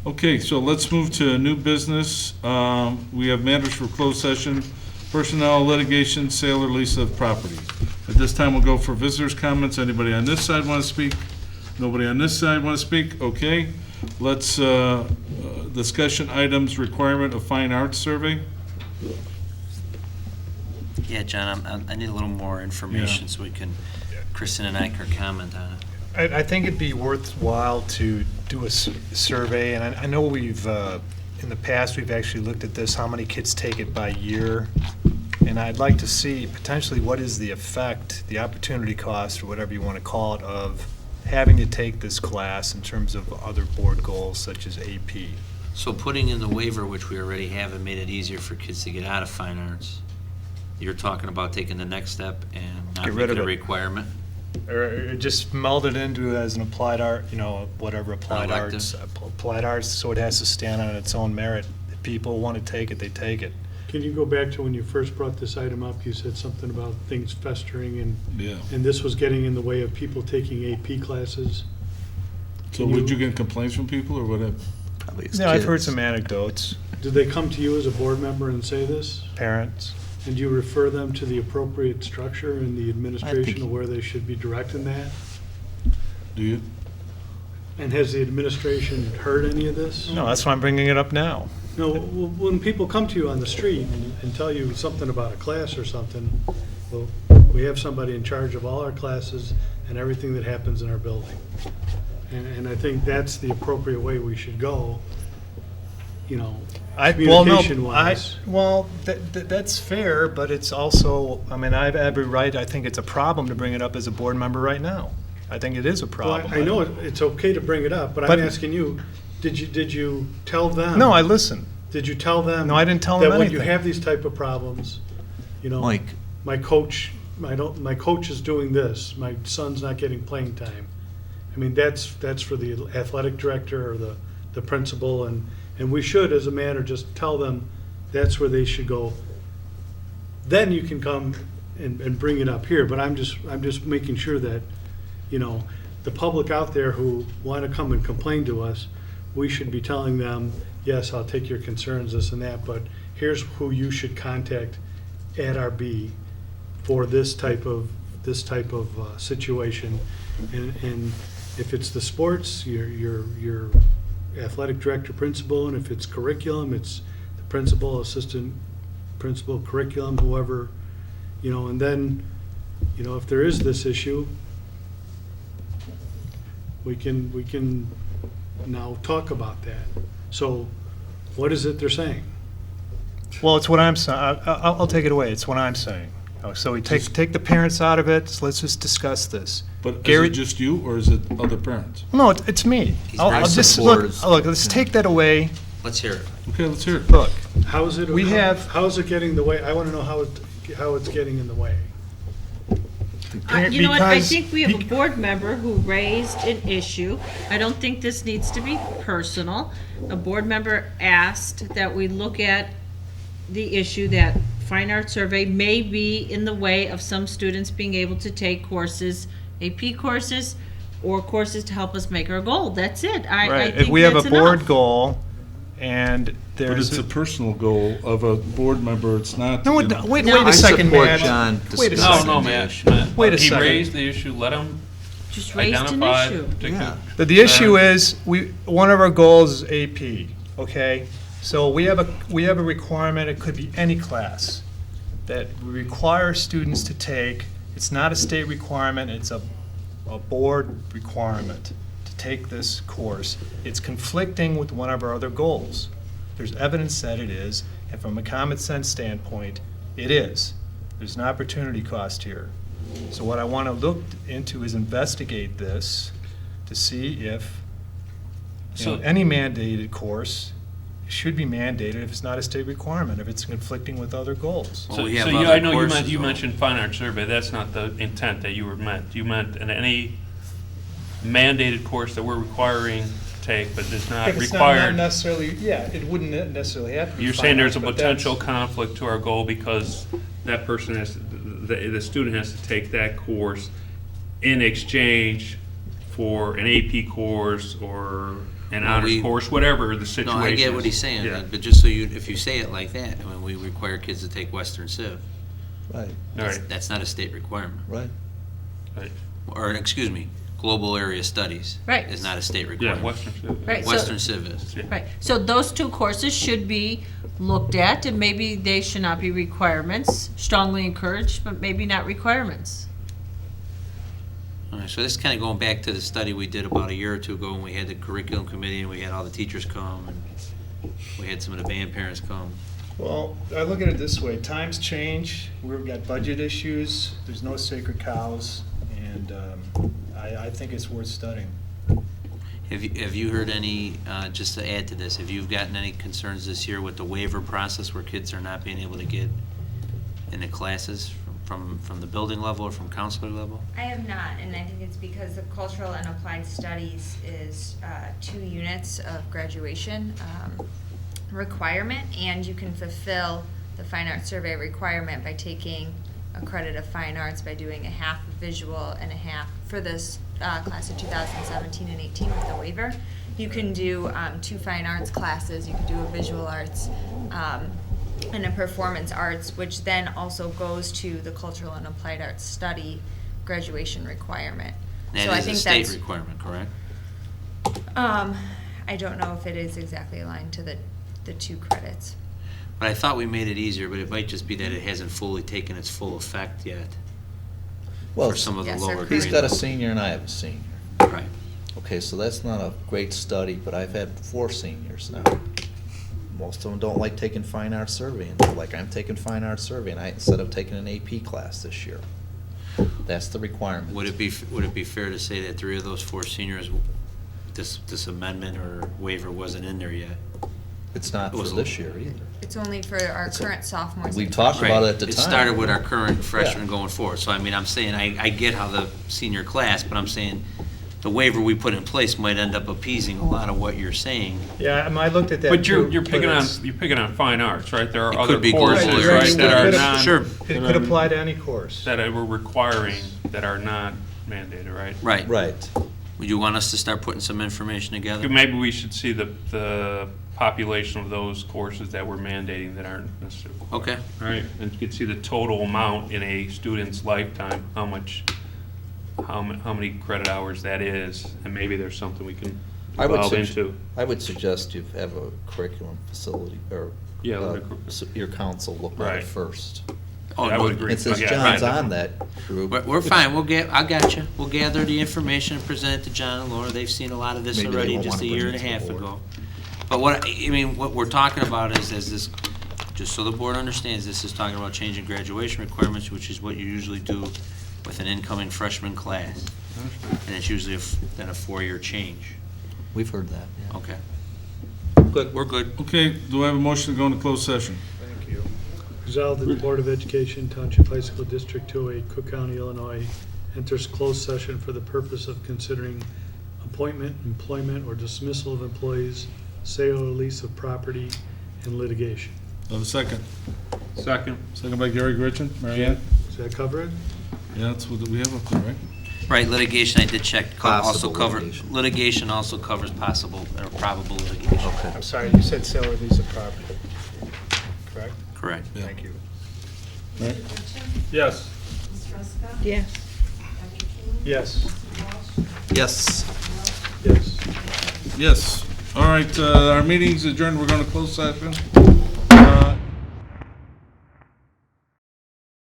Okay, so let's move to new business. We have matters for closed session, personnel, litigation, sale or lease of property. At this time, we'll go for visitors' comments. Anybody on this side want to speak? Nobody on this side want to speak? Okay. Let's, discussion items, requirement of fine arts survey. Yeah, John, I need a little more information so we can, Kristen and I can comment on it. I think it'd be worthwhile to do a survey, and I know we've, in the past, we've actually looked at this, how many kids take it by year. And I'd like to see potentially what is the effect, the opportunity cost, or whatever you want to call it, of having to take this class in terms of other board goals such as AP. So putting in the waiver, which we already have, and made it easier for kids to get out of fine arts, you're talking about taking the next step and not Get rid making of a it. requirement? Or just meld it into as an applied art, whatever applied Elective. arts. Applied arts, so it has to stand on its own merit. If people want to take it, they take it. Can you go back to when you first brought this item up? You said something about things festering and this was getting in the way of people taking AP classes. So would you get complaints from people or whatever? Probably as Yeah, I've heard kids. some anecdotes, Did they come to you as a board member and say this? parents. And do you refer them to the appropriate structure and the administration think- of where they should be directing that? Do you? And has the administration heard any of this? No, that's why I'm bringing it up now. No, when people come to you on the street and tell you something about a class or something, well, we have somebody in charge of all our classes and everything that happens in our building. And I think that's the appropriate way we should go, communication-wise. That's fair, but it's also, I have every right, I think it's a problem to bring it up as a board member right now. I think it is a Well, problem. I know it's okay to bring it up, but But- I'm asking you, did you tell them? No, I listen. Did you tell them? No, I didn't tell them That when you anything. have these type of problems, Mike, my coach is doing this, my son's not getting playing time. I mean, that's for the athletic director or the principal, and we should, as a matter, just tell them that's where they should go. Then you can come and bring it up here, but I'm just making sure that, the public out there who want to come and complain to us, we should be telling them, yes, I'll take your concerns, this and that, but here's who you should contact at RB for this type of situation. And if it's the sports, your athletic director, principal, and if it's curriculum, it's the principal, assistant principal, curriculum, whoever, and then, if there is this issue, we can now talk about that. So what is it they're saying? Well, it's what I'm saying. I'll take it away. It's what I'm saying. So we take the parents out of it. So let's just discuss this. But is Gary- it just you or is it other parents? No, it's me. He's I'll very just supportive. look. Let's take that away. Let's hear it. Okay, let's hear it. Look, How is it? We have- How is it getting in the way? I want to know how it's getting in the way. You know what, I Because- think we have a board member who raised an issue. I don't think this needs to be personal. A board member asked that we look at the issue that fine art survey may be in the way of some students being able to take courses, AP courses, or courses to help us make our goal. That's it. I right, think if we have a that's board enough. goal, and But there's it's a personal goal of a board member, it's not, no, you know. wait No. a I second, support man. John Wait a discussing second. No, the Matt. issue. Wait a He second. raised the issue, let him Just raised an identify issue. particular. Yeah. The issue is, one of our goals is AP, okay? So we have a requirement, it could be any class, that we require students to take. It's not a state requirement, it's a board requirement to take this course. It's conflicting with one of our other goals. There's evidence that it is, and from a common sense standpoint, it is. There's an opportunity cost here. So what I want to look into is investigate this to see if any mandated course should be mandated if it's not a state requirement, if it's conflicting with other goals. Well, So, we have so you, other I know courses, you though. mentioned fine art survey, that's not the intent that you were meant. You meant in any mandated course that we're requiring to take, but is not If it's not required. necessarily, it wouldn't necessarily have to be You're fine saying there's a arts, but that's- potential conflict to our goal because that person has, the student has to take that course in exchange for an AP course or an Well, honors course, whatever the No, situation I get is. what he's saying, Yeah. but just so you, if you say it like that, I mean, we require kids to take Western Civ. Right, All right, That's not a state requirement. right. right. Or, excuse me, global area studies. Right. Is not a state Yeah, requirement. Western Civ. Right, so- Western Civ is. Right, so those two courses should be looked at, and maybe they should not be requirements, strongly encouraged, but maybe not requirements. All right, so this is kind of going back to the study we did about a year or two ago when we had the curriculum committee and we had all the teachers come and we had some of the band parents come. Well, I look at it this way, times change, we've got budget issues, there's no sacred cows, and I think it's worth studying. Have you heard any, just to add to this, have you gotten any concerns this year with the waiver process where kids are not being able to get into classes from the building level or from counselor level? I have not, and I think it's because the cultural and applied studies is 2 units of graduation requirement, and you can fulfill the fine arts survey requirement by taking a credit of fine arts by doing a half of visual and a half for this class of 2017 and 18 with the waiver. You can do 2 fine arts classes, you can do a visual arts, and a performance arts, which then also goes to the cultural and applied arts study graduation requirement. So I That is a think state that's, requirement, correct? I don't know if it is exactly aligned to the 2 credits. But I thought we made it easier, but it might just be that it hasn't fully taken its full effect yet Well, for some of the Yes, our lower he's grade got a levels. senior and I have a senior. Right. Okay, so that's not a great study, but I've had 4 seniors now. Most of them don't like taking fine arts surveying. They're like, I'm taking fine arts surveying instead of taking an AP class this year. That's the requirement. Would it be fair to say that 3 of those 4 seniors, this amendment or waiver wasn't in there yet? It's not for was a- this year either. It's only for our It's a- current sophomores. we and talked freshmen. about it at the It time. started with our current freshmen Yeah. going forward. So I mean, I'm saying, I get how the senior class, but I'm saying the waiver we put in place might end up appeasing a lot of what you're saying. Yeah, I looked at that But too. you're picking on, it's- you're picking on fine arts, right? There are It other could be global courses, areas. right, that are It could- non. Sure. It could apply to any course. That we're requiring that are not mandated, right? Right. Right. Would you want us to start putting some information together? Maybe we should see the population of those courses that we're mandating that aren't necessarily. Okay. Right, and you can see the total amount in a student's lifetime, how many credit hours that is, and maybe there's something we can evolve into. I would suggest you have a curriculum facility, or Yeah, your council look at Right. it first. Oh, I no, would agree. And since Yeah, John's right. on that group. We're fine, I got you. We'll gather the information and present it to John and Laura. They've seen a lot of this Maybe they already won't just a wanna year bring and a it to half the board. ago. But what we're talking about is this, just so the board understands, this is talking about changing graduation requirements, which is what you usually do with an incoming freshman class. And it's usually then a 4-year change. We've heard that, yeah. Okay. Good, we're good. Okay, do I have a motion to go into closed session? Thank you. Resolved that the Board of Education, Township High School District 208, Cook County, Illinois, enters closed session for the purpose of considering appointment, employment, or dismissal of employees, sale or lease of property, and litigation. Do I have a second? Second. Second by Gary Gritchen. Mary Ann? Does that cover it? Yeah, that's what we have up there, right? Right, litigation, I did check, also Possible cover, litigation. litigation also covers possible or probable litigation. Okay. I'm sorry, you said sale or lease of property, correct? Correct. Yeah. Thank you. Right. Yes. Yeah. Yes. Yes. Yes. Yes. All right, our meeting's adjourned. We're going to close session.